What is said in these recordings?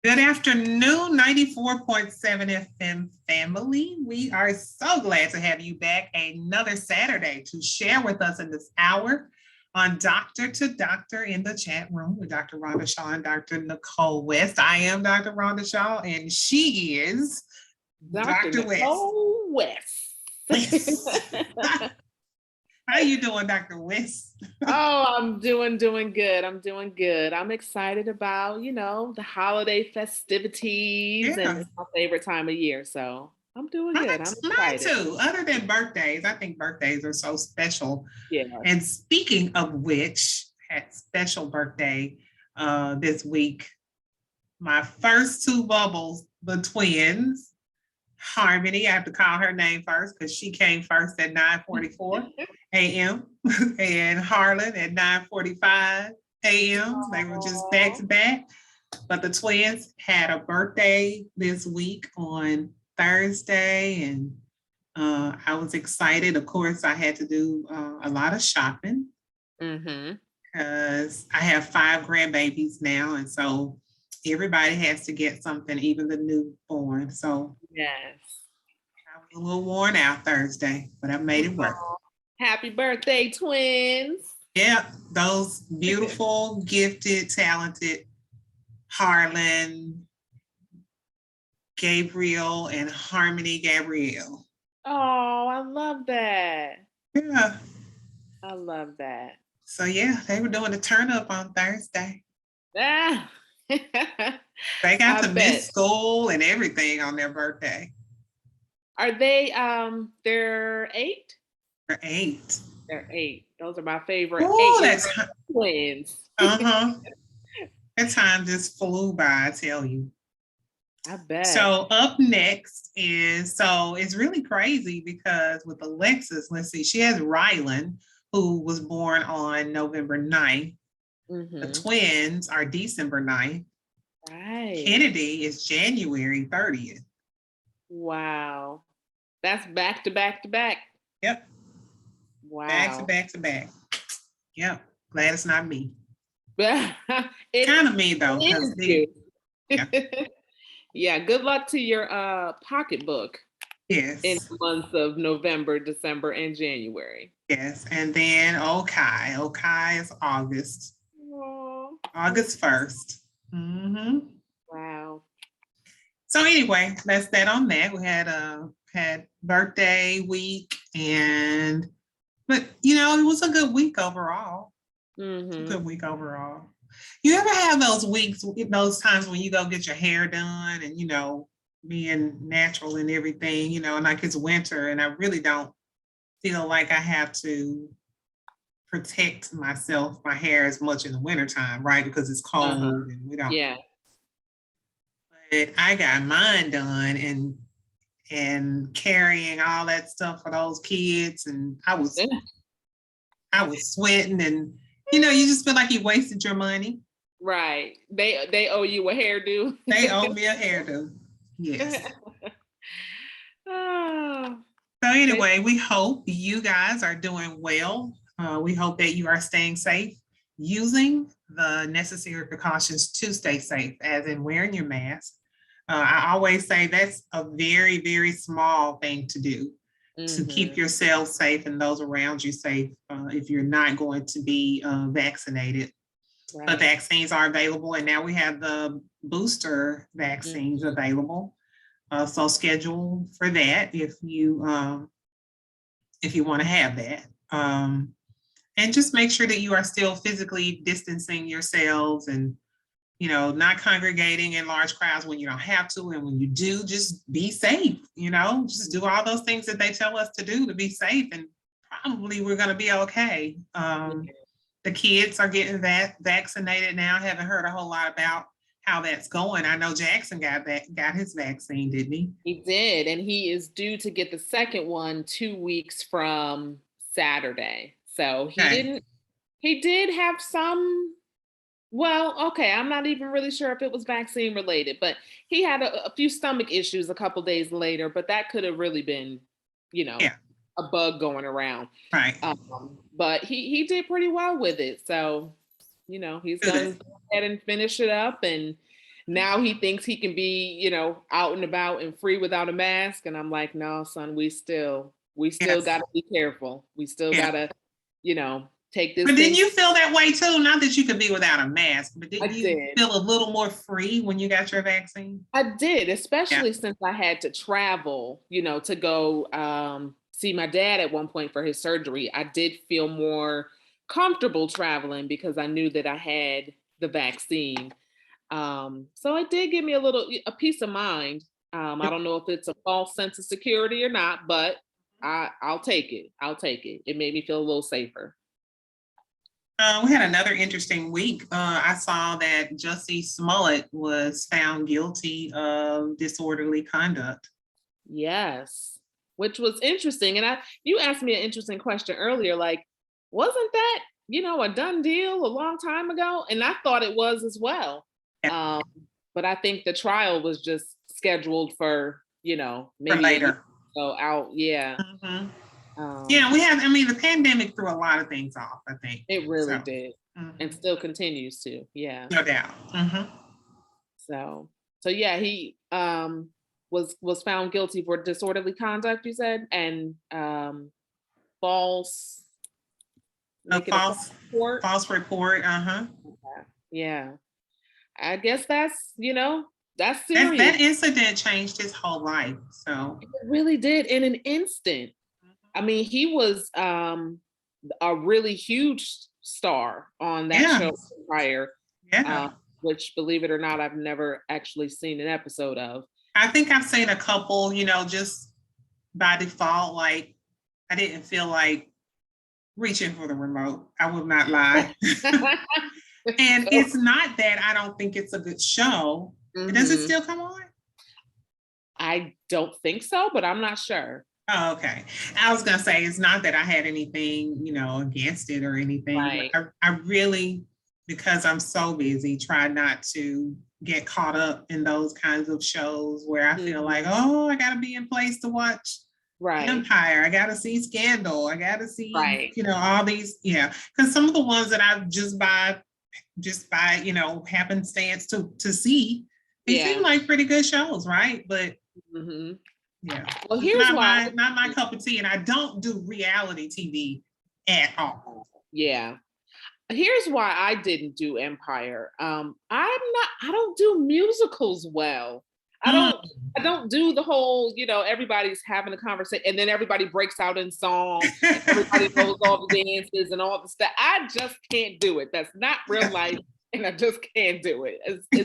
Good afternoon, 94.7 FM family. We are so glad to have you back another Saturday to share with us in this hour on Doctor2Doctor in the Chatroom with Dr. Rhonda Shaw and Dr. Nicole West. I am Dr. Rhonda Shaw, and she is Dr. Nicole West. How you doing, Dr. West? I'm doing good. I'm excited about, the holiday festivities, and it's my favorite time of year. So I'm doing good. I'm excited. Mine too. Other than birthdays, I think birthdays are so special. Yeah. And speaking of which, had special birthday this week. My first two bubbles, the twins, Harmony. I have to call her name first because she came first at 9:44 a.m. and Harlan at 9:45 a.m. They were just back to back. But the twins had a birthday this week on Thursday, and I was excited. Of course, I had to do a lot of shopping because I have 5 grandbabies now, and so everybody has to get something, even the newborn. So yes, I was a little worn out Thursday, but I made it work. Happy birthday, twins! Yeah, those beautiful, gifted, talented Harlan, Gabriel, and Harmony Gabrielle. Oh, I love that. Yeah. I love that. So yeah, they were doing the turn up on Thursday. Ah. They got to miss school and everything on their birthday. Are they they're 8? They're 8. They're 8. Those are my favorite. Oh, that's twins. That time just flew by, I tell you. I bet. So up next is, it's really crazy because with Alexis, let's see, she has Rylan, who was born on November 9th. The twins are December 9th. Right. Kennedy is January 30th. Wow. That's back to back to back. Yep. Wow. Back to back to back. Yep. Glad it's not me. It's kind of me though. Yeah. Good luck to your pocketbook. Yes. In the months of November, December, and January. Yes. And then Okai. Okai is August. Aww. August 1st. Wow. So anyway, that's that on that. We had birthday week, but it was a good week overall. Good week overall. You ever have those weeks, those times when you go get your hair done and being natural and everything, and like it's winter and I really don't feel like I have to protect my hair as much in the wintertime, right? Because it's cold and we don't. Yeah. But I got mine done and carrying all that stuff for those kids, and I was sweating, and you just feel like you wasted your money. Right. They owe you a hairdo. They owe me a hairdo. Yes. So anyway, we hope you guys are doing well. We hope that you are staying safe, using the necessary precautions to stay safe, as in wearing your mask. I always say that's a very, very small thing to do to keep yourself safe and those around you safe if you're not going to be vaccinated. Right. But vaccines are available, and now we have the booster vaccines available. So schedule for that if you want to have that. And just make sure that you are still physically distancing yourselves and, not congregating in large crowds when you don't have to. And when you do, just be safe, just do all those things that they tell us to do to be safe. And probably we're going to be okay. The kids are getting vaccinated now. I haven't heard a whole lot about how that's going. I know Jackson got his vaccine, didn't he? He did. And he is due to get the second one 2 weeks from Saturday. So he did have some, I'm not even really sure if it was vaccine related, but he had a few stomach issues a couple days later, but that could have really been, a bug going around. Right. But he did pretty well with it. So, he's going to go ahead and finish it up. And now he thinks he can be, out and about and free without a mask. And I'm like, no, son, we still Yes. got to be careful. We still got to, take this. But didn't you feel that way too? Not that you could be without a mask, but did you did. feel a little more free when you got your vaccine? I did, especially since I had to travel, to go see my dad at one point for his surgery. I did feel more comfortable traveling because I knew that I had the vaccine. So it did give me a peace of mind. I don't know if it's a false sense of security or not, but I'll take it. I'll take it. It made me feel a little safer. We had another interesting week. I saw that Jussie Smollett was found guilty of disorderly conduct. Yes, which was interesting. And you asked me an interesting question earlier, like, wasn't that, a done deal a long time ago? And I thought it was as well. Yeah. But I think the trial was just scheduled for, maybe for later. So out, yeah. Mm-hmm. The pandemic threw a lot of things off, I think. It really did. Mm-hmm. And still continues to, yeah. No doubt. Mm-hmm. So yeah, he was found guilty for disorderly conduct, you said, and false report. Uh-huh. Yeah. I guess that's, that's serious. That incident changed his whole life. So it really did in an instant. I mean, he was a really huge star on that show prior, which, believe it or not, I've never actually seen an episode of. I think I've seen a couple, just by default. Like, I didn't feel like reaching for the remote. I will not lie. And it's not that I don't think it's a good show. Mm-hmm. Does it still come on? I don't think so, but I'm not sure. Oh, okay. I was going to say, it's not that I had anything, against it or anything. Right. I really, because I'm so busy, try not to get caught up in those kinds of shows where I feel like, oh, I got to be in place to watch Empire. I got to see Scandal. I got to see, all these. Yeah. Because some of the ones that I just by happenstance to see, they seem like pretty good shows, right? But yeah. Well, here's why. Not my cup of tea, and I don't do reality TV at all. Yeah. Here's why I didn't do Empire. I don't do musicals well. I don't do the whole, everybody's having a conversation and then everybody breaks out in song, and everybody goes all the dances and all the stuff. I just can't do it. That's not real life, and I just can't do it. It's too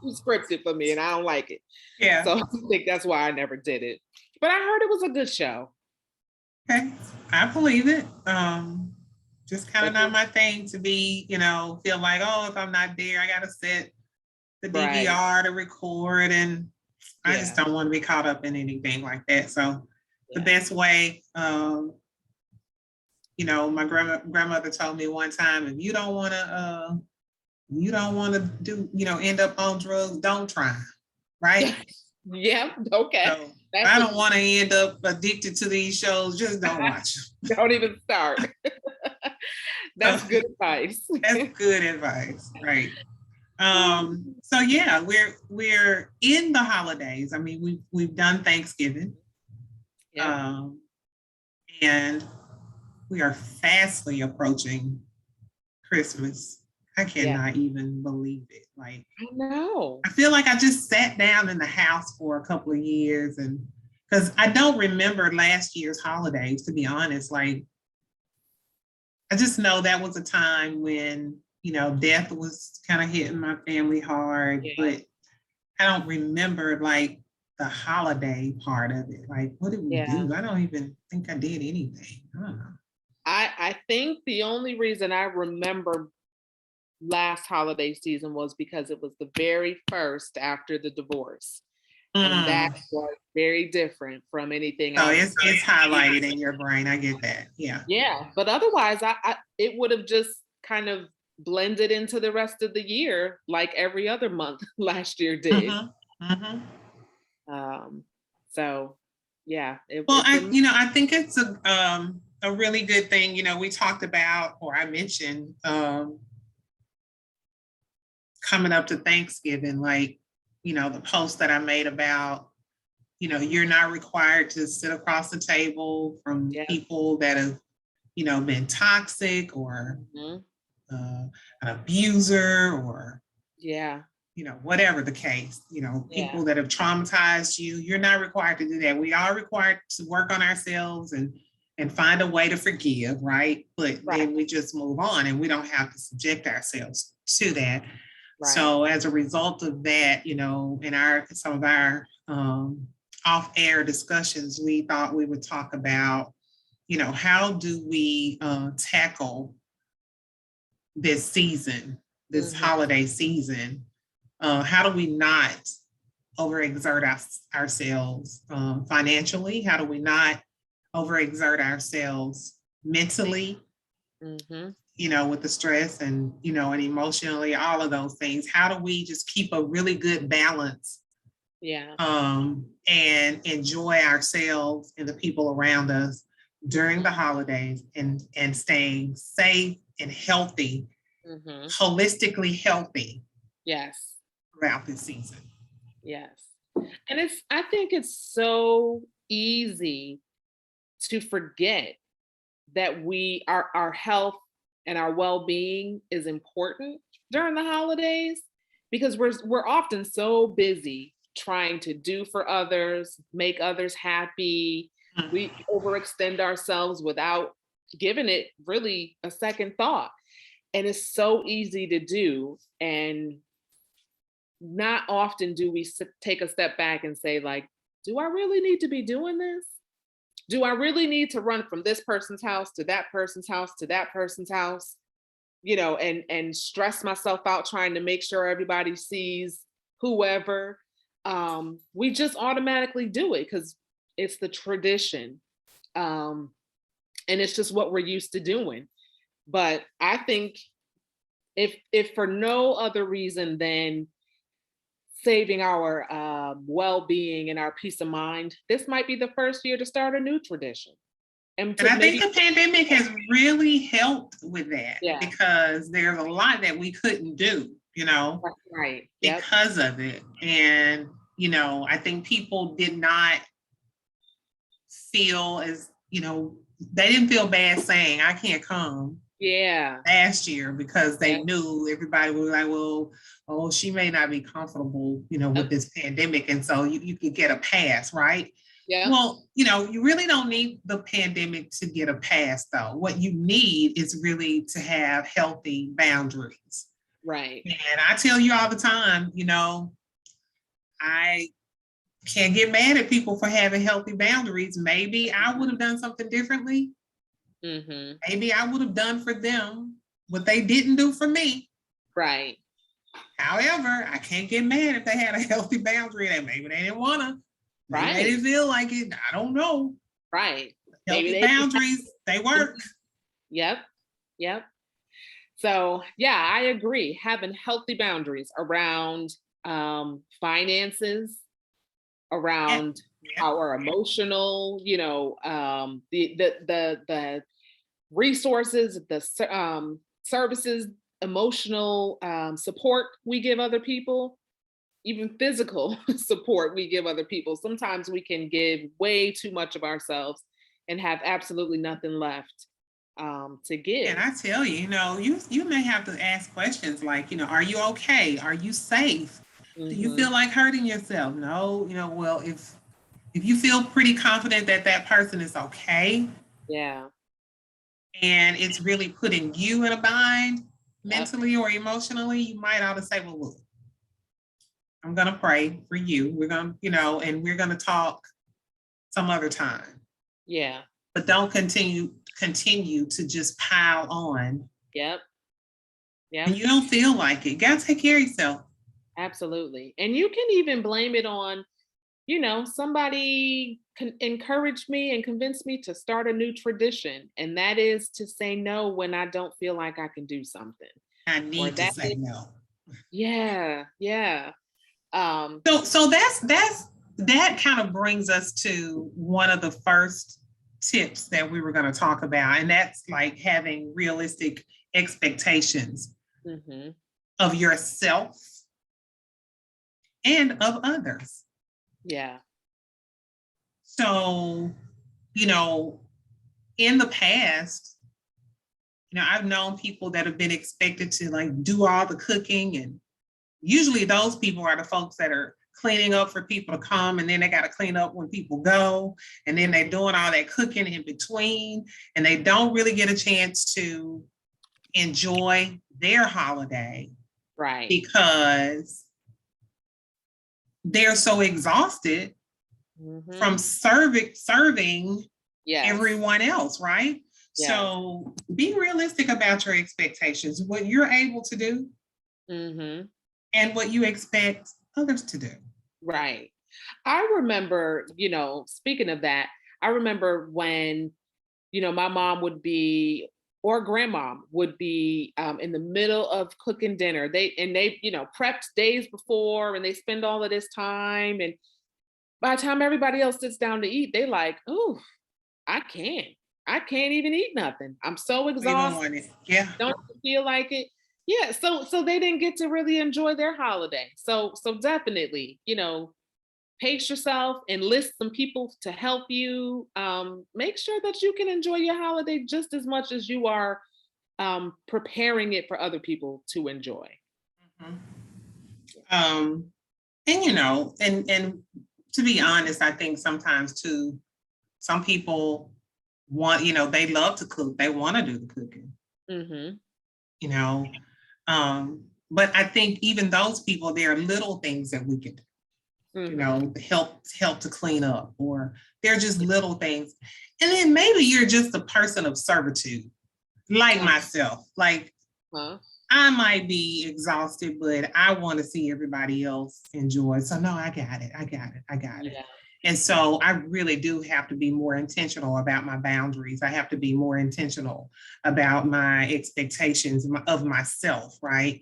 scripted for me, and I don't like it. Yeah. So I think that's why I never did it. But I heard it was a good show. Okay, I believe it. Just kind of not my thing to be, feel like, oh, if I'm not there, I gotta set the DVR to record, and I just don't want to be caught up in anything like that. So the best way, my grandmother told me one time, if you don't want to do, end up on drugs, don't try, right? Yeah. Okay. So if I don't want to end up addicted to these shows, just don't watch them. Don't even start. That's good advice. That's good advice, right? So yeah, we're in the holidays. I mean, we've done Thanksgiving, and we are fastly approaching Christmas. I cannot even believe it. Like, I know. I feel like I just sat down in the house for a couple of years, and because I don't remember last year's holidays, to be honest. Like, I just know that was a time when, death was kind of hitting my family hard, but I don't remember like the holiday part of it. Like, what did we do? I don't even think I did anything. I don't know. I think the only reason I remember last holiday season was because it was the very first after the divorce. And that was very different from anything else. So it's highlighted in your brain. I get that. Yeah. Yeah. But otherwise, it would have just kind of blended into the rest of the year like every other month last year did. So yeah. I think it's a really good thing. We talked about, or I mentioned, coming up to Thanksgiving, like, the post that I made about, you're not required to sit across the table from people that have, been toxic or an abuser or, whatever the case, people that have traumatized you. You're not required to do that. We are required to work on ourselves and find a way to forgive, right? But then we just move on and we don't have to subject ourselves to that. Right. So as a result of that, in some of our off-air discussions, we thought we would talk about, how do we tackle this season, this holiday season? How do we not overexert ourselves financially? How do we not overexert ourselves mentally? With the stress and, and emotionally, all of those things. How do we just keep a really good balance? And enjoy ourselves and the people around us during the holidays and staying safe and healthy, holistically healthy. Yes. Throughout this season. Yes. And I think it's so easy to forget that our health and our well-being is important during the holidays, because we're often so busy trying to do for others, make others happy. We overextend ourselves without giving it really a second thought. And it's so easy to do. And not often do we take a step back and say, like, do I really need to be doing this? Do I really need to run from this person's house to that person's house to that person's house, and stress myself out trying to make sure everybody sees whoever? We just automatically do it because it's the tradition. And it's just what we're used to doing. But I think if for no other reason than saving our well-being and our peace of mind, this might be the first year to start a new tradition. And I think the pandemic has really helped with that, because there's a lot that we couldn't do, because of it. And, I think people did not feel as, they didn't feel bad saying, I can't come. Last year, because they knew everybody was like, well, oh, she may not be comfortable, with this pandemic. And so you could get a pass, right? Well, you really don't need the pandemic to get a pass, though. What you need is really to have healthy boundaries. Right. And I tell you all the time, I can't get mad at people for having healthy boundaries. Maybe I would have done something differently. Maybe I would have done for them what they didn't do for me. Right. However, I can't get mad if they had a healthy boundary that maybe they didn't want to. Maybe they didn't feel like it. I don't know. Right. Healthy boundaries, they work. Yep. So I agree. Having healthy boundaries around finances, around our emotional, the resources, the services, emotional support we give other people, even physical support we give other people. Sometimes we can give way too much of ourselves and have absolutely nothing left to give. And I tell you, you may have to ask questions like, are you okay? Are you safe? Do you feel like hurting yourself? No, well, if you feel pretty confident that that person is okay. And it's really putting you in a bind mentally or emotionally, you might ought to say, well, look, I'm going to pray for you. We're going to, and we're going to talk some other time. But don't continue to just pile on. And you don't feel like it. You got to take care of yourself. Absolutely. And you can even blame it on, somebody encouraged me and convinced me to start a new tradition. And that is to say no when I don't feel like I can do something. I need to say no. So that kind of brings us to one of the first tips that we were going to talk about. And that's like having realistic expectations of yourself and of others. Yeah. So, you know, in the past, you know, I've known people that have been expected to like do all the cooking, and usually those people are the folks that are cleaning up for people to come, and then they got to clean up when people go, and then they're doing all that cooking in between, and they don't really get a chance to enjoy their holiday, Right. because they're so exhausted from serving everyone else, right? Yes. So be realistic about your expectations, what you're able to do, and what you expect others to do. Right. I remember, you know, speaking of that, I remember when, you know, my mom would be, or grandma would be in the middle of cooking dinner. They, you know, prepped days before, and they spend all of this time. And by the time everybody else sits down to eat, they like, oh, I can't even eat nothing. I'm so exhausted. Yeah. Don't feel like it. Yeah. So they didn't get to really enjoy their holiday. So definitely, you know, pace yourself, enlist some people to help you. Make sure that you can enjoy your holiday just as much as you are preparing it for other people to enjoy. And you know, and to be honest, I think sometimes too, some people want, you know, they love to cook, they want to do the cooking, you know, but I think even those people, there are little things that we can do. You know, help to clean up, or they're just little things. And then maybe you're just a person of servitude, like myself. Like I might be exhausted, but I want to see everybody else enjoy. So no, I got it. Yeah. And so I really do have to be more intentional about my boundaries. I have to be more intentional about my expectations of myself, right?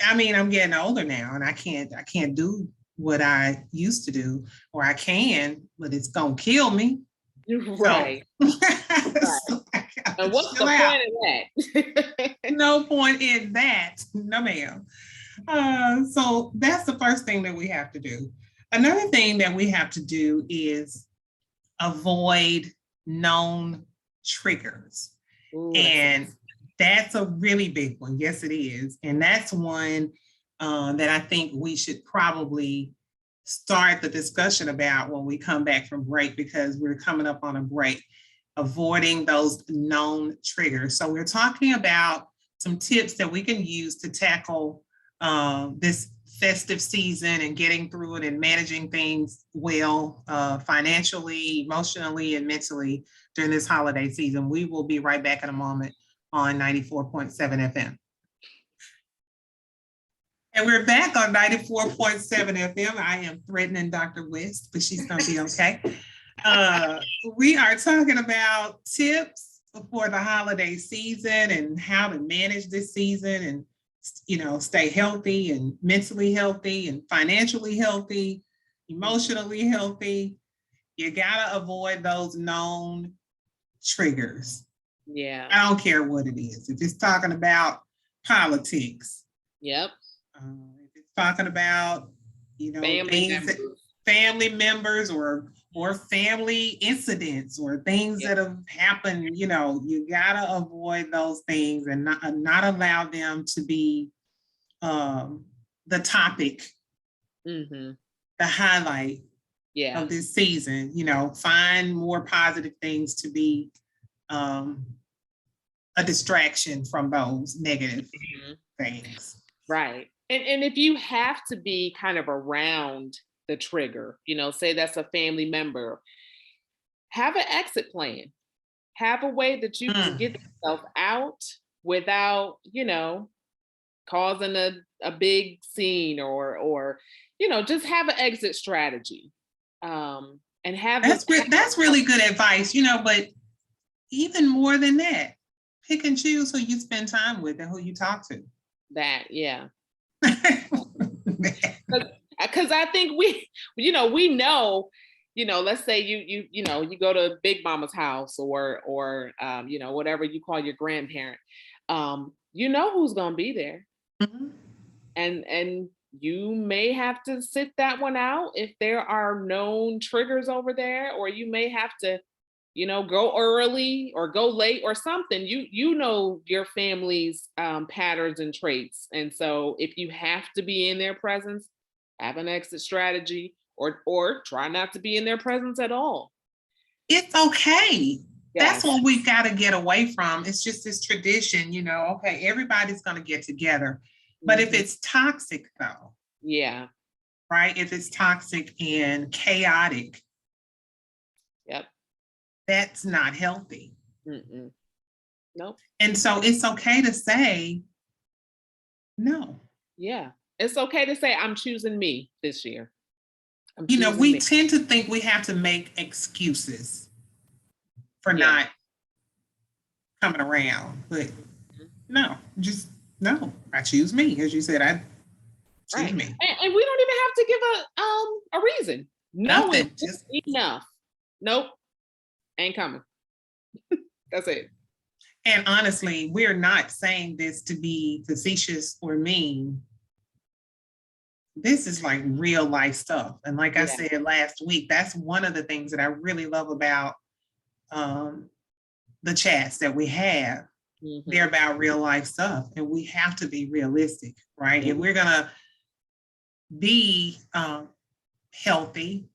I mean, I'm getting older now, and I can't do what I used to do, or I can, but it's gonna kill me. Right. So and what's the point in that? No point in that. No, ma'am. So that's the first thing that we have to do. Another thing that we have to do is avoid known triggers. And that's a really big one. Yes, it is. And that's one that I think we should probably start the discussion about when we come back from break, because we're coming up on a break. Avoiding those known triggers. So we're talking about some tips that we can use to tackle this festive season and getting through it and managing things well, financially, emotionally, and mentally during this holiday season. We will be right back in a moment on 94.7 FM. And we're back on 94.7 FM. I am threatening Dr. West, but she's going to be okay. We are talking about tips for the holiday season and how to manage this season and, you know, stay healthy and mentally healthy and financially healthy, emotionally healthy. You got to avoid those known triggers. Yeah. I don't care what it is. If it's talking about politics. Yep. If it's talking about, you know, family members or family incidents or things that have happened, you know, you gotta avoid those things and not allow them to be the topic, the highlight of this season. You know, find more positive things to be a distraction from those negative things. Right. And if you have to be kind of around the trigger, you know, say that's a family member, have an exit plan. Have a way that you can get yourself out without, you know, causing a big scene or, you know, just have an exit strategy. And have that's really good advice, you know, but even more than that, pick and choose who you spend time with and who you talk to. That, yeah. Because I think we know, you know, let's say you know, you go to Big Mama's house or you know, whatever you call your grandparent, you know who's gonna be there. and you may have to sit that one out if there are known triggers over there, or you may have to, go early or go late or something. You know your family's patterns and traits, and so if you have to be in their presence, have an exit strategy, or try not to be in their presence at all. It's okay. Yes. That's what we've got to get away from. It's just this tradition, okay, everybody's going to get together. But if it's toxic, though, yeah, right? If it's toxic and chaotic, yep, that's not healthy. Nope. And so it's okay to say no. Yeah, it's okay to say I'm choosing me this year. We tend to think we have to make excuses for not coming around, but no, just no. I choose me, as you said. I choose me, and we don't even have to give a reason. Nothing. Just enough. Nope, ain't coming. That's it. And honestly, we're not saying this to be facetious or mean. This is like real life stuff. And like I said last week, that's one of the things that I really love about the chats that we have. They're about real life stuff, and we have to be realistic, right? If we're gonna be healthy,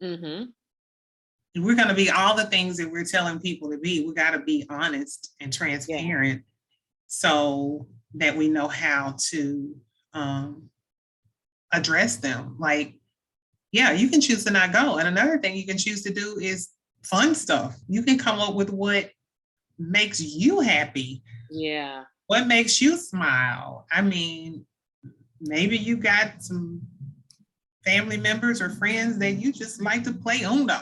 we're going to be all the things that we're telling people to be. We got to be honest and transparent so that we know how to address them. Like, you can choose to not go. And another thing you can choose to do is fun stuff. You can come up with what makes you happy. Yeah. What makes you smile? I mean, maybe you got some family members or friends that you just like to play Uno.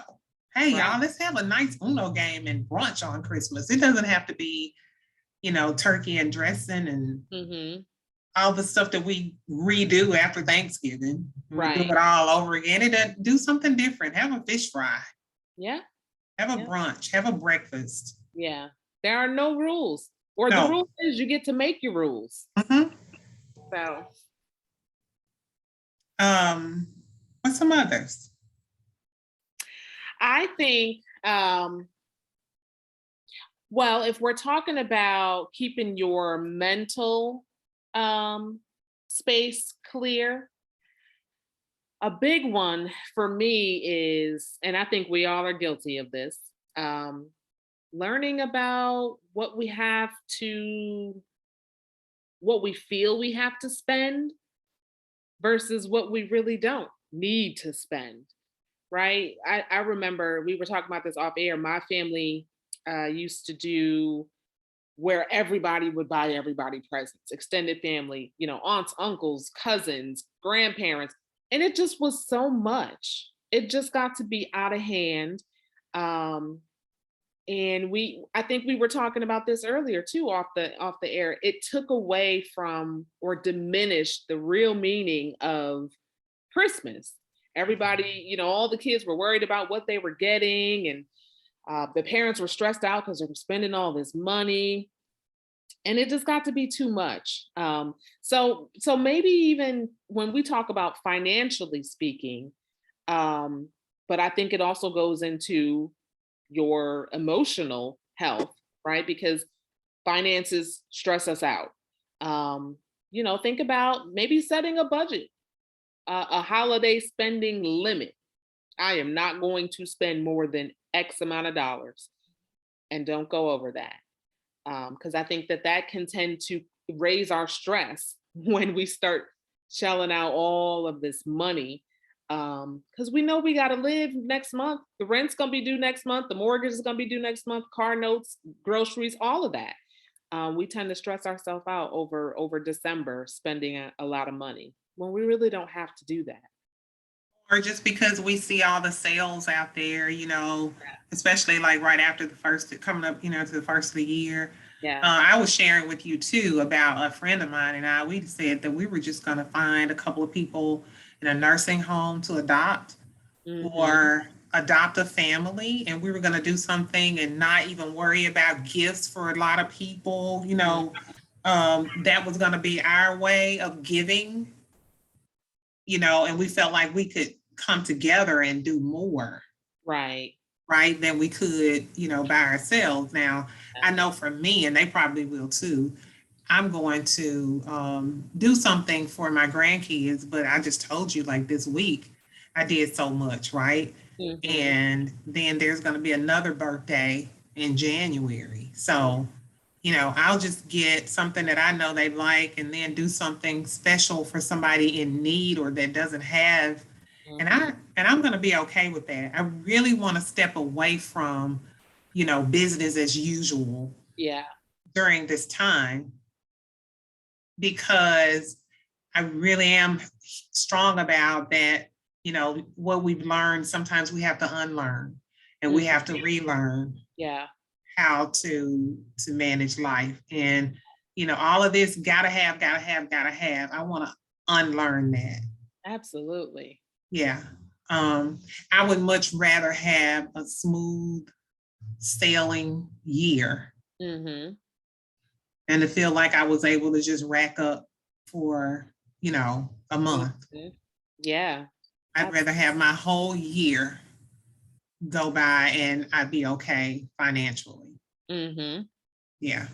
Hey, y'all, let's have a nice Uno game and brunch on Christmas. It doesn't have to be, turkey and dressing and all the stuff that we redo after Thanksgiving. We do it all over again. Do something different. Have a fish fry. Yeah. Have a brunch. Have a breakfast. Yeah. There are no rules. Or the rule is you get to make your rules. So. What's some others? I think, well, if we're talking about keeping your mental space clear, a big one for me is, and I think we all are guilty of this, learning about what we feel we have to spend versus what we really don't need to spend. Right. I remember we were talking about this off air. My family used to do where everybody would buy everybody presents, extended family, aunts, uncles, cousins, grandparents. And it just was so much. It just got to be out of hand. And I think we were talking about this earlier too, off the air. It took away from or diminished the real meaning of Christmas. Everybody, all the kids were worried about what they were getting, and the parents were stressed out because they were spending all this money, and it just got to be too much. So maybe even when we talk about financially speaking, but I think it also goes into your emotional health, right? Because finances stress us out. Think about maybe setting a budget. A holiday spending limit. I am not going to spend more than X amount of dollars, and don't go over that. Because I think that can tend to raise our stress when we start shelling out all of this money. Because we know we got to live next month. The rent's going to be due next month. The mortgage is going to be due next month. Car notes, groceries, all of that. We tend to stress ourselves out over December, spending a lot of money, when we really don't have to do that. Or just because we see all the sales out there, especially like right after the first, coming up, to the first of the year. Yeah. I was sharing with you too about a friend of mine and I, we said that we were just going to find a couple of people in a nursing home to adopt or adopt a family. And we were going to do something and not even worry about gifts for a lot of people, that was going to be our way of giving, and we felt like we could come together and do more. Right. Right, than we could, by ourselves. Now, I know for me, and they probably will too, I'm going to do something for my grandkids, but I just told you, like this week, I did so much, right? Mm-hmm. And then there's going to be another birthday in January. So, I'll just get something that I know they like and then do something special for somebody in need or that doesn't have. And I'm going to be okay with that. I really want to step away from, business as usual. Yeah. During this time, because I really am strong about that. What we've learned, sometimes we have to unlearn and we have to relearn. Yeah. How to manage life. And, all of this gotta have. I want to unlearn that. Absolutely. Yeah. I would much rather have a smooth sailing year. Mm-hmm. And to feel like I was able to just rack up for, a month. Mm-hmm. Yeah. I'd rather have my whole year go by and I'd be okay financially. Mm-hmm. Yeah.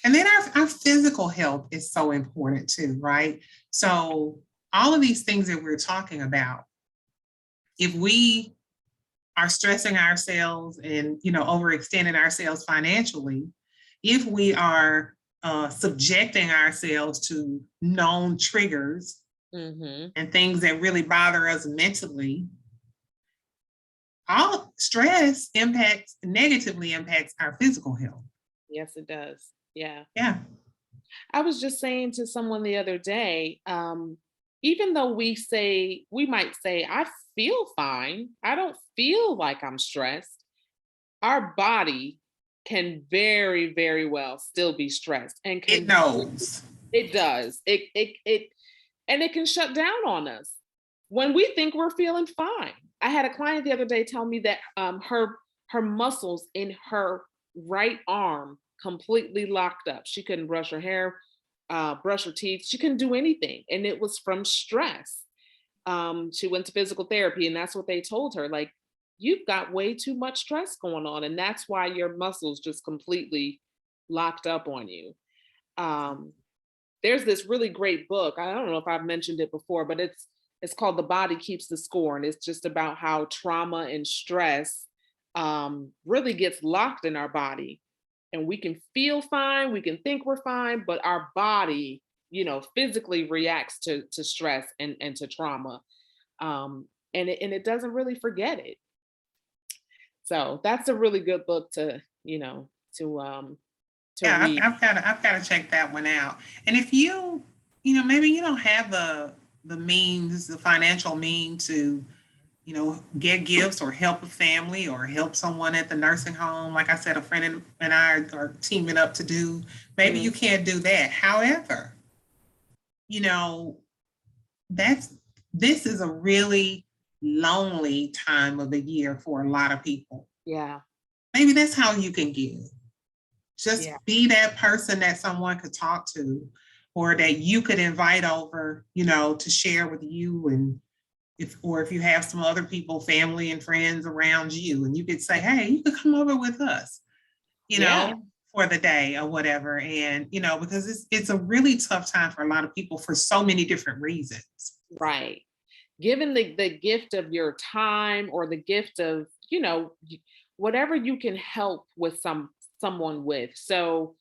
And then our physical health is so important too, right? So all of these things that we're talking about, if we are stressing ourselves and, overextending ourselves financially, if we are subjecting ourselves to known triggers and things that really bother us mentally, all stress negatively impacts our physical health. Yes, it does. Yeah. Yeah. I was just saying to someone the other day, even though we might say, I feel fine, I don't feel like I'm stressed, our body can very, very well still be stressed and It knows. It does. And it can shut down on us when we think we're feeling fine. I had a client the other day tell me that her muscles in her right arm completely locked up. She couldn't brush her hair, brush her teeth. She couldn't do anything, and it was from stress. She went to physical therapy, and that's what they told her. Like, you've got way too much stress going on, and that's why your muscles just completely locked up on you. There's this really great book. I don't know if I've mentioned it before, but it's called The Body Keeps the Score, and it's just about how trauma and stress really gets locked in our body, and we can feel fine, we can think we're fine, but our body, physically reacts to stress and to trauma, and it doesn't really forget it. So that's a really good book to Yeah, read. I've got to check that one out. And if maybe you don't have the means, the financial means to, get gifts or help a family or help someone at the nursing home. Like I said, a friend and I are teaming up to do. Maybe you can't do that. However, this is a really lonely time of the year for a lot of people. Yeah. Maybe that's how you can give. Just be that person that someone could talk to or that you could invite over, to share with you. And if you have some other people, family and friends around you, and you could say, hey, you could come over with us, for the day or whatever. And, because it's a really tough time for a lot of people for so many different reasons. Right. Given the gift of your time or the gift of, whatever you can help with someone with. So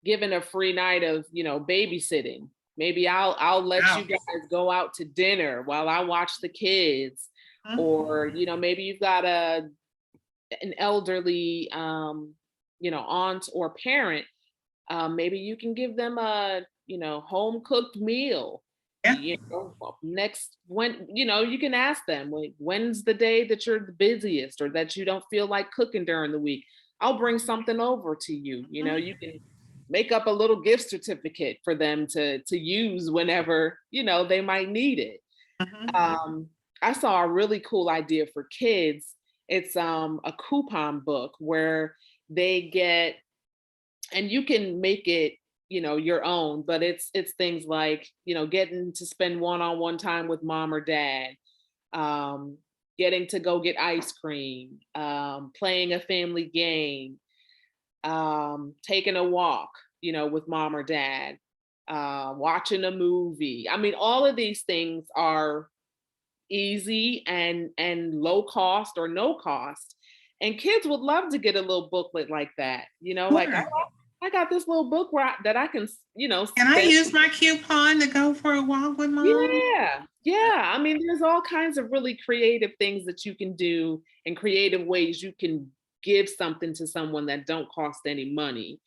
given a free night of, babysitting, maybe I'll let you guys go out to dinner while I watch the kids. Or, maybe you've got an elderly, aunt or parent. Maybe you can give them a, home cooked meal. Next, when, you can ask them, when's the day that you're the busiest or that you don't feel like cooking during the week? I'll bring something over to you. You can make up a little gift certificate for them to use whenever, they might need it. I saw a really cool idea for kids. It's a coupon book where they get, and you can make it your own, but it's things like, getting to spend one-on-one time with mom or dad, um, getting to go get ice cream, playing a family game, taking a walk, with mom or dad, watching a movie. I mean, all of these things are easy and low cost or no cost. And kids would love to get a little booklet like that, like, Sure. I got this little book that I can, Can I spend. use my coupon to go for a walk with mom? Yeah, yeah. I mean, there's all kinds of really creative things that you can do and creative ways you can give something to someone that don't cost any money.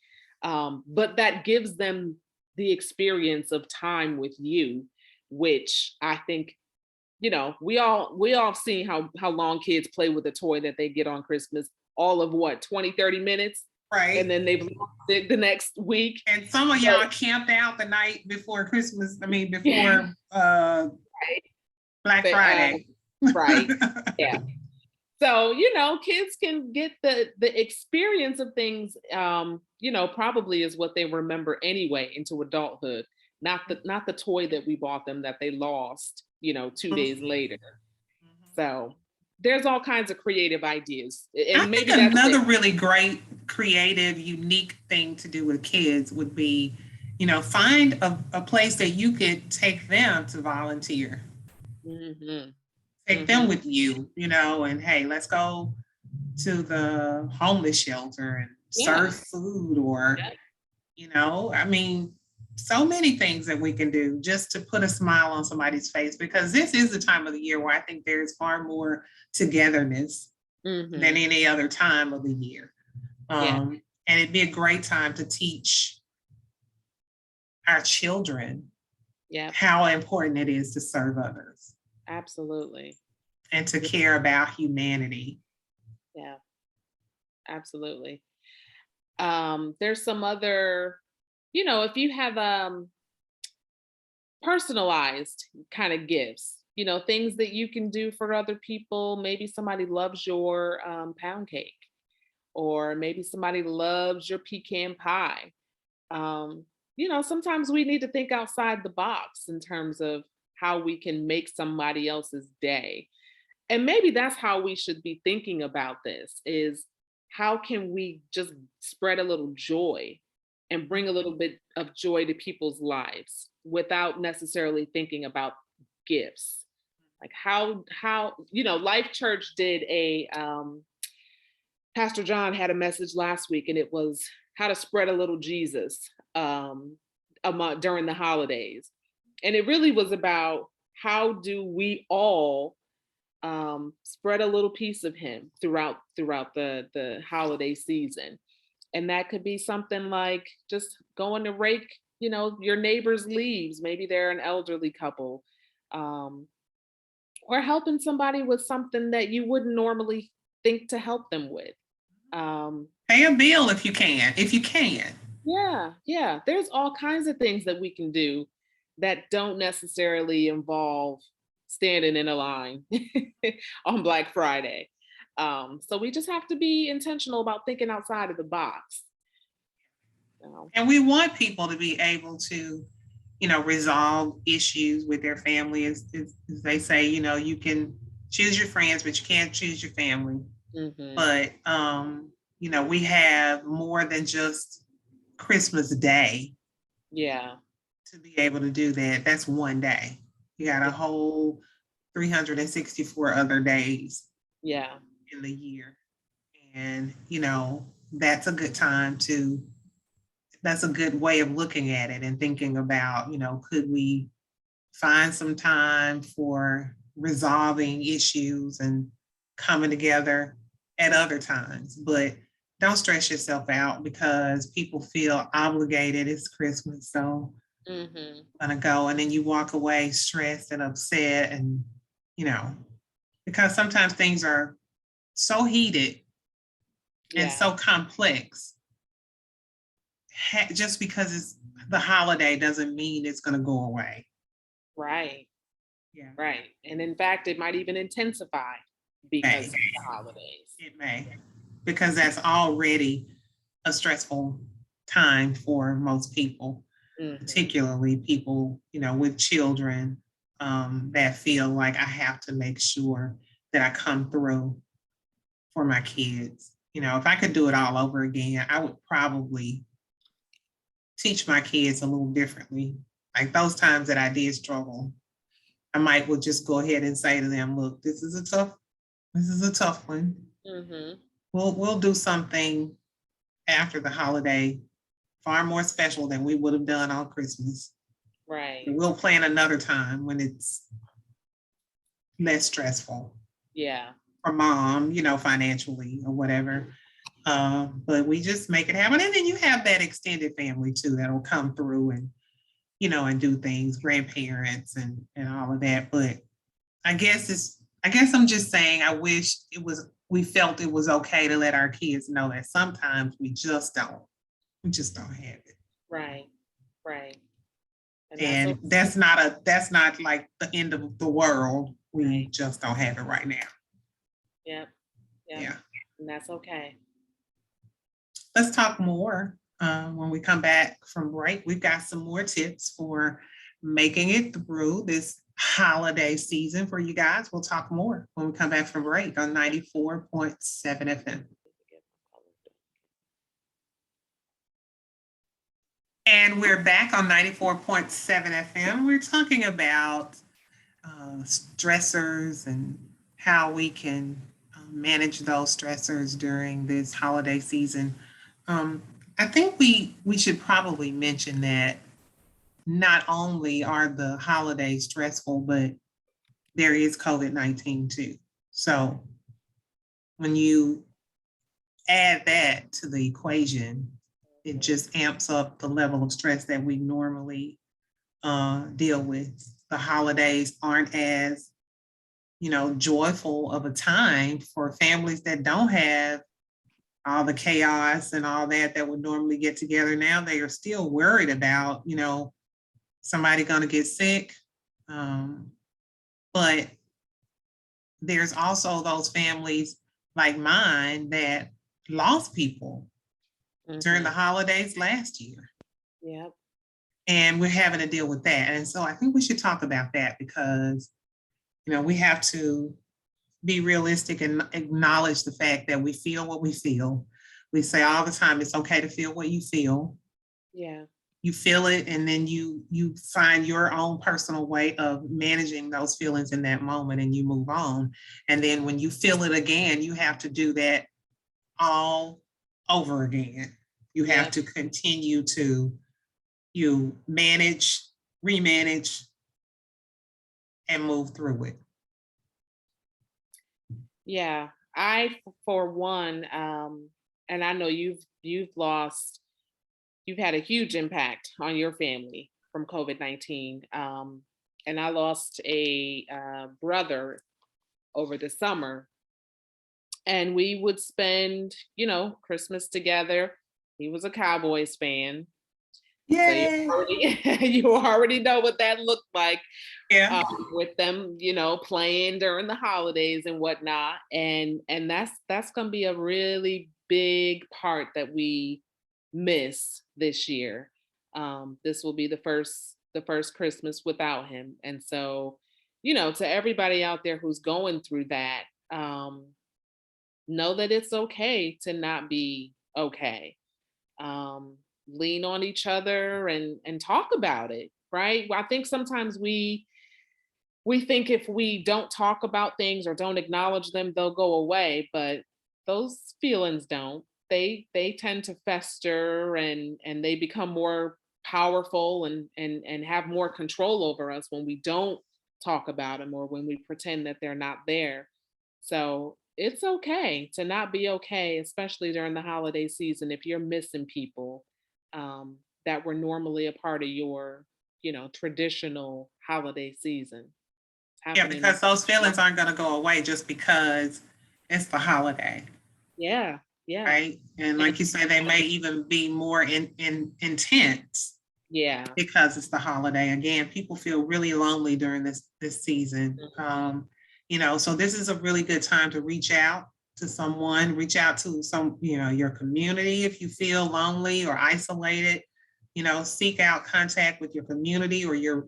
But that gives them the experience of time with you, which I think, we all seen how long kids play with a toy that they get on Christmas, all of what, 20, 30 minutes, and Right. then they've lost it the next week. And some of y'all camped out the night before Christmas. I mean, before Black But, Friday. right. Yeah. So, kids can get the experience of things, probably is what they remember anyway into adulthood, not the toy that we bought them that they lost, 2 days later. So there's all kinds of creative ideas. I And maybe think that's another it. really great, creative, unique thing to do with kids would be, find a place that you could take them to volunteer. Mhm. Take them Mhm. with you, and hey, let's go to the homeless shelter and Yeah. serve food or, Yeah. I mean, so many things that we can do just to put a smile on somebody's face because this is the time of the year where I think there's far more togetherness than Mhm. any other time of the year. Yeah. And it'd be a great time to teach our children Yeah. how important it is to serve others Absolutely. and to care about humanity. Yeah. Absolutely. There's some other, if you have personalized kind of gifts, things that you can do for other people. Maybe somebody loves your pound cake, or maybe somebody loves your pecan pie. Um, Sometimes we need to think outside the box in terms of how we can make somebody else's day. And maybe that's how we should be thinking about this is how can we just spread a little joy and bring a little bit of joy to people's lives without necessarily thinking about gifts. Like how Life Church did a Pastor John had a message last week, and it was how to spread a little Jesus during the holidays. And it really was about how do we all spread a little piece of him throughout the holiday season. And that could be something like just going to rake, your neighbor's leaves. Maybe they're an elderly couple, um, or helping somebody with something that you wouldn't normally think to help them with. Pay a bill if you can, if you can. Yeah, yeah. There's all kinds of things that we can do that don't necessarily involve standing in a line on Black Friday. So we just have to be intentional about thinking outside of the box. And we want people to be able to, resolve issues with their family. As they say, you can choose your friends, but you can't choose your family. Mm-hmm. But, we have more than just Christmas Day. Yeah. To be able to do that. That's one day. You got a whole 364 other days. Yeah. In the year. And, that's a good time that's a good way of looking at it and thinking about, could we find some time for resolving issues and coming together at other times. But don't stress yourself out because people feel obligated. It's Christmas, so Mm-hmm. I'm gonna go, and then you walk away stressed and upset, and because sometimes things are so heated and so complex. Just because it's the holiday doesn't mean it's going to go away. Right. Yeah. Right. And in fact, it might even intensify because of the holidays. It may, because that's already a stressful time for most people, particularly people, with children, that feel like I have to make sure that I come through for my kids. If I could do it all over again, I would probably teach my kids a little differently. Like those times that I did struggle, I might would just go ahead and say to them, look, this is a tough one. We'll do something after the holiday far more special than we would have done on Christmas. Right. And we'll plan another time when it's less stressful. Yeah. For mom, financially or whatever. But we just make it happen. And then you have that extended family too that'll come through and, and do things, grandparents and all of that. But I guess I'm just saying I wish we felt it was okay to let our kids know that sometimes we just don't have it. Right. And that's not like the end of the world. We just don't have it right now. Yep. Yeah. And that's okay. Let's talk more when we come back from break. We've got some more tips for making it through this holiday season for you guys. We'll talk more when we come back from break on 94.7 FM. And we're back on 94.7 FM. We're talking about stressors and how we can manage those stressors during this holiday season. I think we should probably mention that not only are the holidays stressful, but there is COVID-19 too. So when you add that to the equation, it just amps up the level of stress that we normally deal with. The holidays aren't as, joyful of a time for families that don't have all the chaos and all that would normally get together. Now they are still worried about, somebody going to get sick. But there's also those families like mine that lost people during the holidays last year. Yep. And we're having to deal with that. And so I think we should talk about that because, we have to be realistic and acknowledge the fact that we feel what we feel. We say all the time, it's okay to feel what you feel. Yeah. You feel it, and then you find your own personal way of managing those feelings in that moment, and you move on. And then when you feel it again, you have to do that all over again. You have to continue to manage, remanage, and move through it. Yeah, I, for one, and I know you've had a huge impact on your family from COVID-19. And I lost a brother over the summer, and we would spend, Christmas together. He was a Cowboys fan. Yay! So you already know what that looked like. Yeah. With them, playing during the holidays and whatnot. And that's going to be a really big part that we miss this year. This will be the first Christmas without him. And so, to everybody out there who's going through that, know that it's okay to not be okay. Lean on each other and talk about it, right? I think sometimes we think if we don't talk about things or don't acknowledge them, they'll go away, but those feelings don't. They tend to fester and they become more powerful and have more control over us when we don't talk about them or when we pretend that they're not there. So it's okay to not be okay, especially during the holiday season if you're missing people that were normally a part of your, traditional holiday season. Yeah, because those feelings aren't going to go away just because it's the holiday. Yeah. Right. And like you say, they may even be more intense. Yeah. Because it's the holiday. Again, people feel really lonely during this season. So this is a really good time to reach out to someone, reach out to your community if you feel lonely or isolated. Seek out contact with your community or your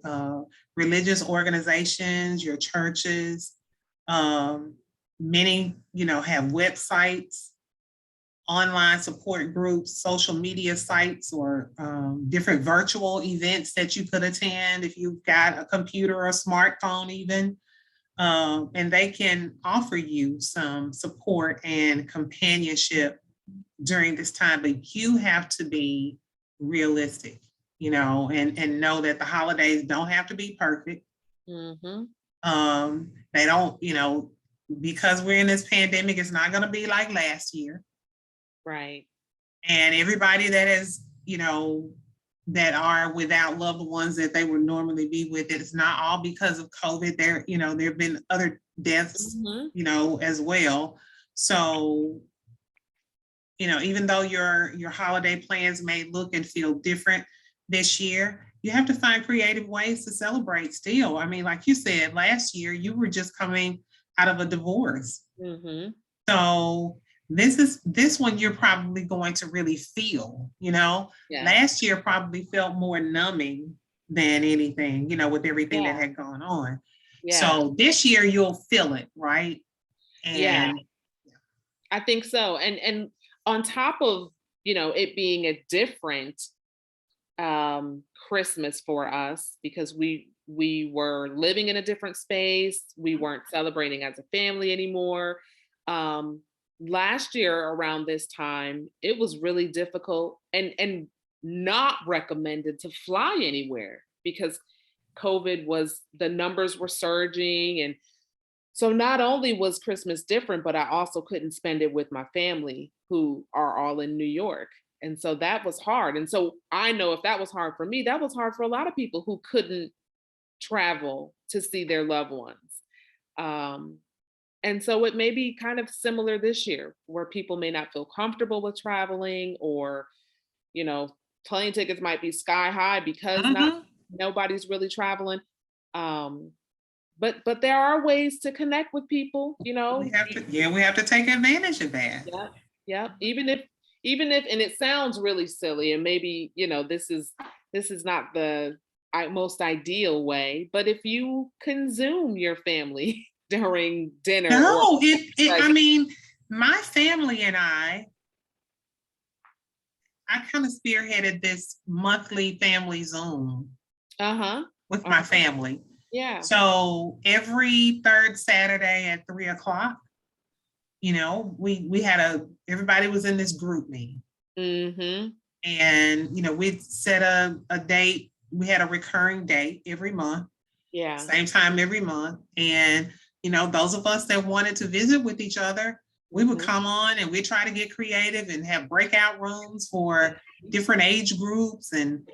religious organizations, your churches. Many, have websites, online support groups, social media sites, or different virtual events that you could attend if you've got a computer or a smartphone even. And they can offer you some support and companionship during this time, but you have to be realistic, and know that the holidays don't have to be perfect. Mm-hmm. They don't, because we're in this pandemic, it's not going to be like last year. Right. And everybody that is, that are without loved ones that they would normally be with, it's not all because of COVID. There have been other deaths, as well. So, even though your holiday plans may look and feel different this year, you have to find creative ways to celebrate still. I mean, like you said, last year you were just coming out of a divorce. Mm-hmm. So this one you're probably going to really feel, Yeah. Last year probably felt more numbing than anything, with everything that had gone on. Yeah. So this year you'll feel it, right? And I think so. And on top of, it being a different Christmas for us, because we were living in a different space. We weren't celebrating as a family anymore. Last year around this time, it was really difficult and not recommended to fly anywhere because COVID the numbers were surging. And so not only was Christmas different, but I also couldn't spend it with my family who are all in New York. And so that was hard. And so I know if that was hard for me, that was hard for a lot of people who couldn't travel to see their loved ones. And so it may be kind of similar this year where people may not feel comfortable with traveling, or, plane tickets might be sky high because nobody's really traveling. But there are ways to connect with people, we have to take advantage of that. Yeah. Even if, and it sounds really silly, and maybe, this is not the most ideal way, but if you can Zoom your family during dinner. No, I mean, my family and I kind of spearheaded this monthly family Zoom with my family. Yeah. So every third Saturday at 3:00, we had everybody was in this group meeting. And, we'd set a date. We had a recurring date every month. Yeah. Same time every month. And, those of us that wanted to visit with each other, we would come on and we try to get creative and have breakout rooms for different age groups. And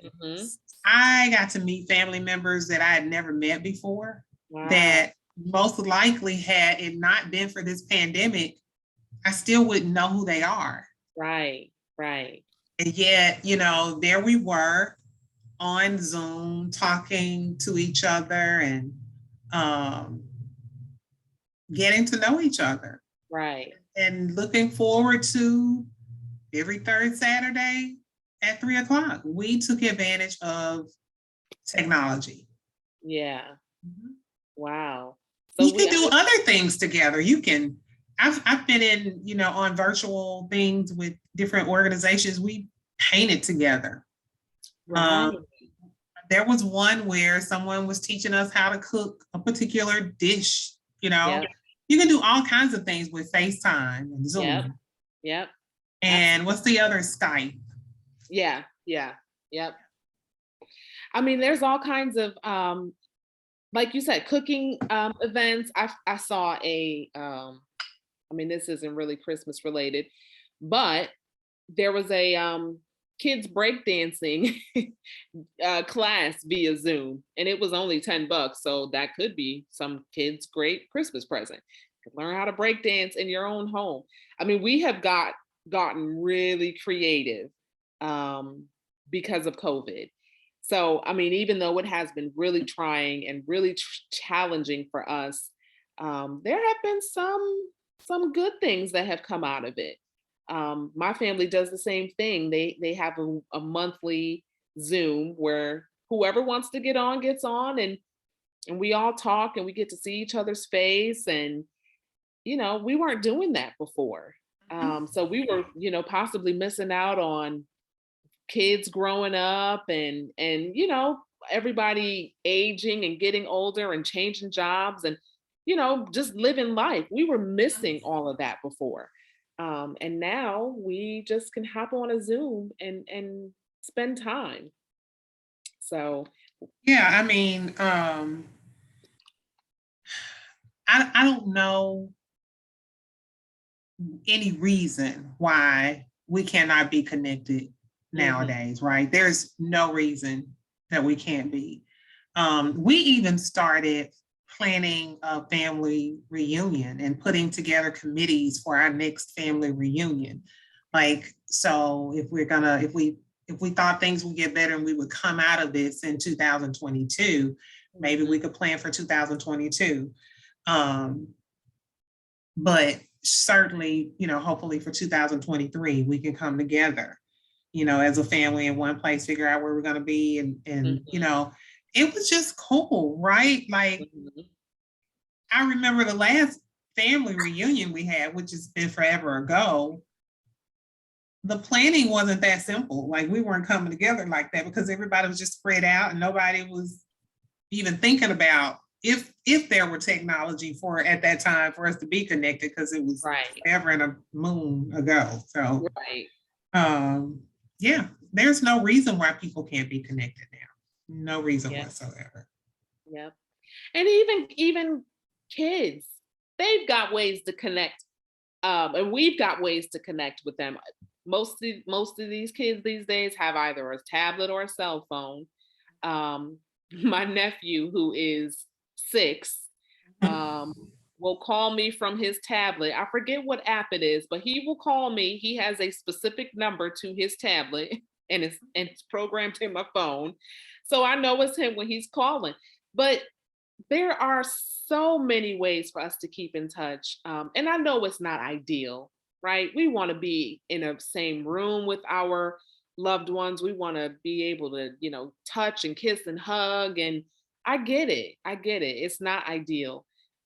I got to meet family members that I had never met before. Wow. That most likely, had it not been for this pandemic, I still wouldn't know who they are. Right. And yet, there we were on Zoom talking to each other and getting to know each other. Right. And looking forward to every third Saturday at 3:00. We took advantage of technology. Yeah. Wow. So you can do other things together. I've been in, on virtual things with different organizations. We painted together. Right. There was one where someone was teaching us how to cook a particular dish. You can do all kinds of things with FaceTime and Zoom. Yep. And what's the other, Skype? Yeah. Yep. I mean, there's all kinds of, like you said, cooking events. I saw this isn't really Christmas related, but there was a kids breakdancing class via Zoom, and it was only $10. So that could be some kids' great Christmas present. You can learn how to breakdance in your own home. I mean, we have gotten really creative because of COVID. So, I mean, even though it has been really trying and really challenging for us, there have been some some good things that have come out of it. My family does the same thing. They have a monthly Zoom where whoever wants to get on gets on, and we all talk and we get to see each other's face. And we weren't doing that before. So we were, possibly missing out on kids growing up, and everybody aging and getting older and changing jobs, and just living life. We were missing all of that before. And now we just can hop on a Zoom and spend time. So Yeah, I mean, I don't know any reason why we cannot be connected nowadays, right? There's no reason that we can't be. We even started planning a family reunion and putting together committees for our next family reunion. Like, so if we thought things would get better and we would come out of this in 2022, maybe we could plan for 2022. But certainly, hopefully for 2023, we can come together, as a family in one place, figure out where we're going to be. And it was just cool, right? Like, I remember the last family reunion we had, which has been forever ago. The planning wasn't that simple. Like, we weren't coming together like that because everybody was just spread out and nobody was even thinking about if there were technology for at that time for us to be connected, because it was forever and a moon ago. So yeah, there's no reason why people can't be connected now. No reason whatsoever. Yep. And even kids, they've got ways to connect. And we've got ways to connect with them. Most of these kids these days have either a tablet or a cell phone. My nephew, who is 6, will call me from his tablet. I forget what app it is, but he will call me. He has a specific number to his tablet, and it's programmed in my phone, so I know it's him when he's calling. But there are so many ways for us to keep in touch, and I know it's not ideal, right? We want to be in a same room with our loved ones. We want to be able to, touch and kiss and hug. And I get it. It's not ideal,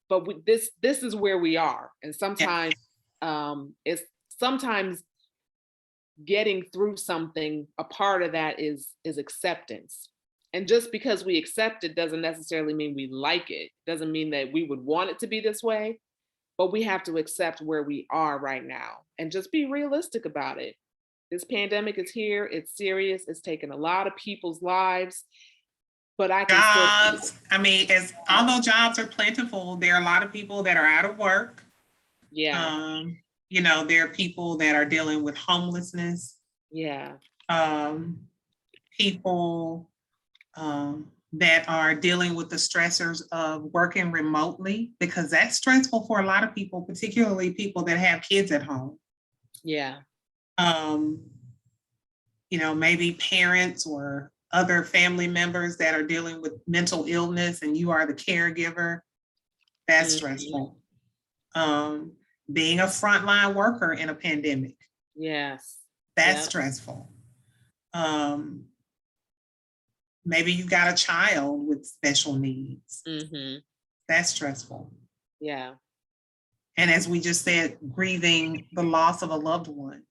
but this is where we are. And sometimes it's sometimes getting through something. A part of that is acceptance. And just because we accept it doesn't necessarily mean we like it. Doesn't mean that we would want it to be this way, but we have to accept where we are right now and just be realistic about it. This pandemic is here. It's serious. It's taken a lot of people's lives, but I can jobs. I mean, although jobs are plentiful, there are a lot of people that are out of work. Yeah. There are people that are dealing with homelessness. Yeah. People that are dealing with the stressors of working remotely, because that's stressful for a lot of people, particularly people that have kids at home. Yeah. Maybe parents or other family members that are dealing with mental illness and you are the caregiver. That's stressful. Being a frontline worker in a pandemic. Yes. That's stressful. Maybe you got a child with special needs. That's stressful. Yeah. And as we just said, grieving the loss of a loved one.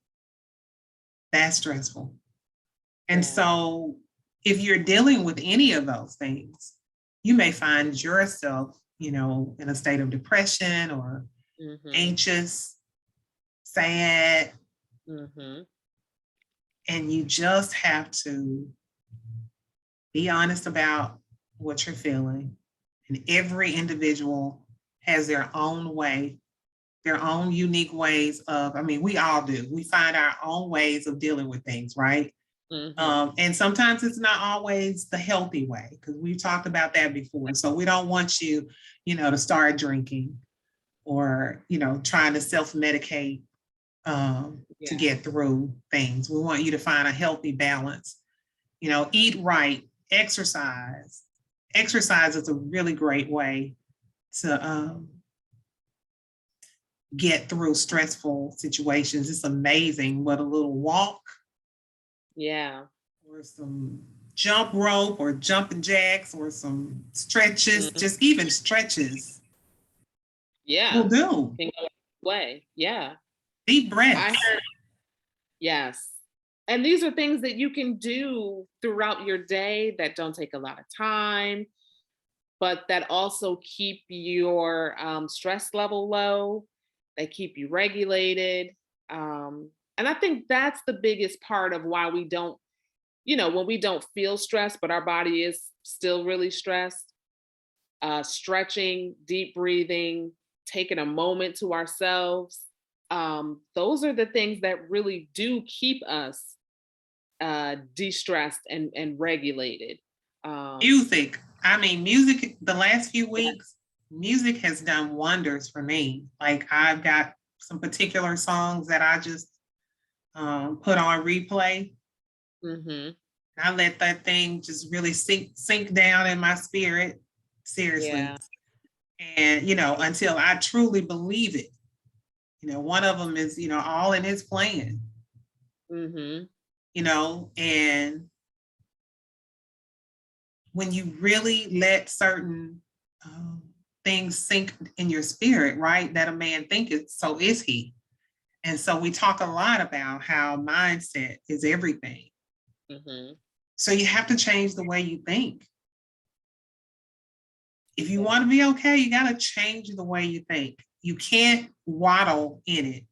That's stressful. And so if you're dealing with any of those things, you may find yourself, in a state of depression or anxious, sad. And you just have to be honest about what you're feeling. And every individual has their own way, their own unique ways of, we all do. We find our own ways of dealing with things, right? And sometimes it's not always the healthy way, because we've talked about that before. So we don't want you, to start drinking or, trying to self-medicate to get through things. We want you to find a healthy balance, eat right, exercise. Exercise is a really great way to get through stressful situations. It's amazing what a little walk, yeah, or some jump rope or jumping jacks or some stretches, just even stretches will yeah, do. can go away. Yeah, Deep I breaths. heard. Yes. And these are things that you can do throughout your day that don't take a lot of time, but that also keep your stress level low. They keep you regulated. And I think that's the biggest part of why we don't, when we don't feel stressed, but our body is still really stressed, stretching, deep breathing, taking a moment to ourselves. Those are the things that really do keep us de-stressed and regulated. Music. I mean, music, the last few weeks, music has done wonders for me. Like, I've got some particular songs that I just put on replay. Mm-hmm. I let that thing just really sink down in my spirit, seriously. Yeah. And, until I truly believe it. One of them is, all in his plan. Mm-hmm. And when you really let certain things sink in your spirit, right? That a man thinketh, so is he. And so we talk a lot about how mindset is everything. Mm-hmm. So you have to change the way you think. If you want to be okay, you got to change the way you think. You can't waddle in it.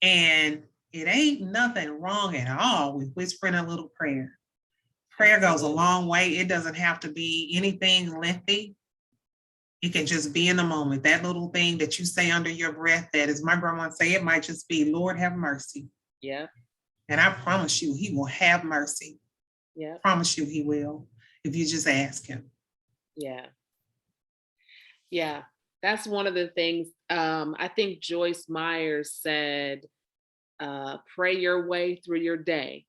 And it ain't nothing wrong at all with whispering a little prayer. Prayer goes a long way. It doesn't have to be anything lengthy. It can just be in the moment. That little thing that you say under your breath, that, as my grandma say, it might just be, Lord, have mercy. Yeah. And I promise you, he will have mercy. Yeah. Promise you he will, if you just ask him. Yeah. Yeah. That's one of the things. I think Joyce Meyer said, pray your way through your day.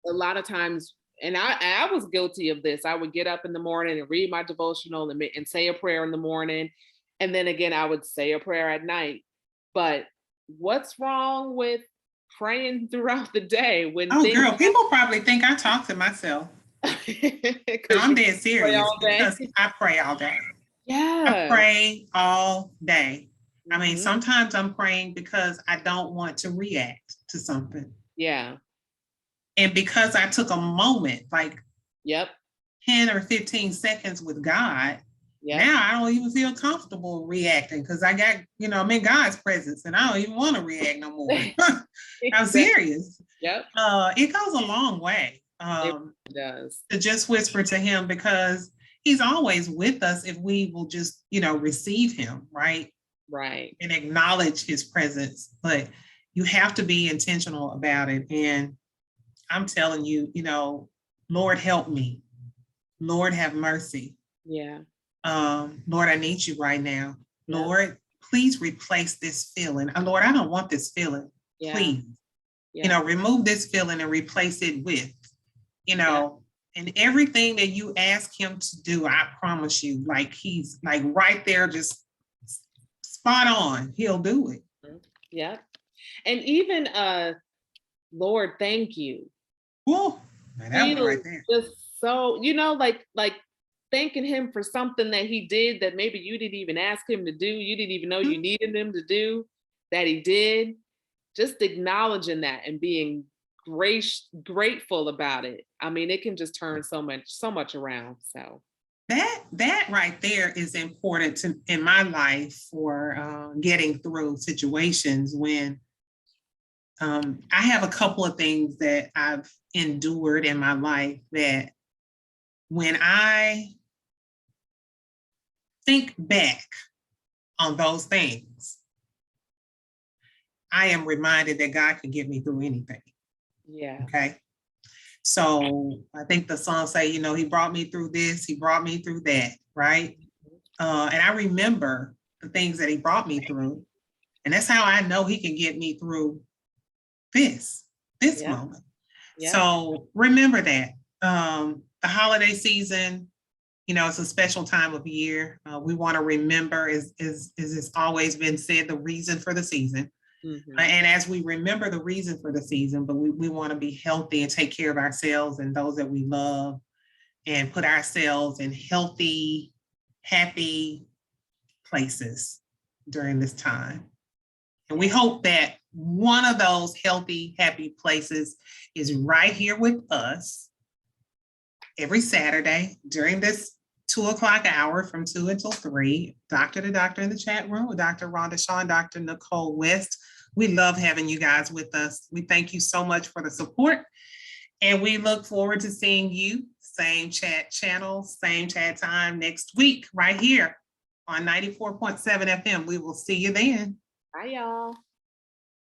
A lot of times, and I was guilty of this. I would get up in the morning and read my devotional and say a prayer in the morning. And then again, I would say a prayer at night. But what's wrong with praying throughout the day when girl, people probably think I talk to myself. No, I'm dead serious, because I pray all day. Yeah. I pray all day. I mean, sometimes I'm praying because I don't want to react to something. Yeah. And because I took a moment, like 10 or 15 seconds with God, now I don't even feel comfortable reacting, because I got, I'm in God's presence and I don't even want to react no more. I'm serious. Yep. It goes a long way. It does. To just whisper to him, because he's always with us if we will just, receive him, right? Right. And acknowledge his presence. But you have to be intentional about it. And I'm telling you, Lord, help me. Lord, have mercy. Yeah. Lord, I need you right now. Yeah. Lord, please replace this feeling. Lord, I don't want this feeling. Yeah. Please. Yeah. Remove this feeling and replace it with, and everything that you ask him to do, I promise you, like, he's like right there, just spot on. He'll do it. Yeah. And even Lord, thank you. Whoa, that one right there. Just so, like thanking him for something that he did that maybe you didn't even ask him to do. You didn't even know you needed him to do, that he did. Just acknowledging that and being grateful about it. I mean, it can just turn so much around. So that right there is important in my life for getting through situations when I have a couple of things that I've endured in my life that when I think back on those things, I am reminded that God can get me through anything. Yeah. Okay. So I think the song say, he brought me through this, he brought me through that, right? And I remember the things that he brought me through. And that's how I know he can get me through this moment. Yeah. So remember that. The holiday season, You know, it's a special time of year. We want to remember, as it's always been said, the reason for the season. And as we remember the reason for the season, but we want to be healthy and take care of ourselves and those that we love and put ourselves in healthy, happy places during this time. And we hope that one of those healthy, happy places is right here with us every Saturday during this 2:00 hour from 2 until 3. Doctor2Doctor in the chat room with Dr. Rhonda Shaw and Dr. Nicole West. We love having you guys with us. We thank you so much for the support. And we look forward to seeing you, same chat channel, same chat time next week, right here on 94.7 FM. We will see you then. Bye, y'all.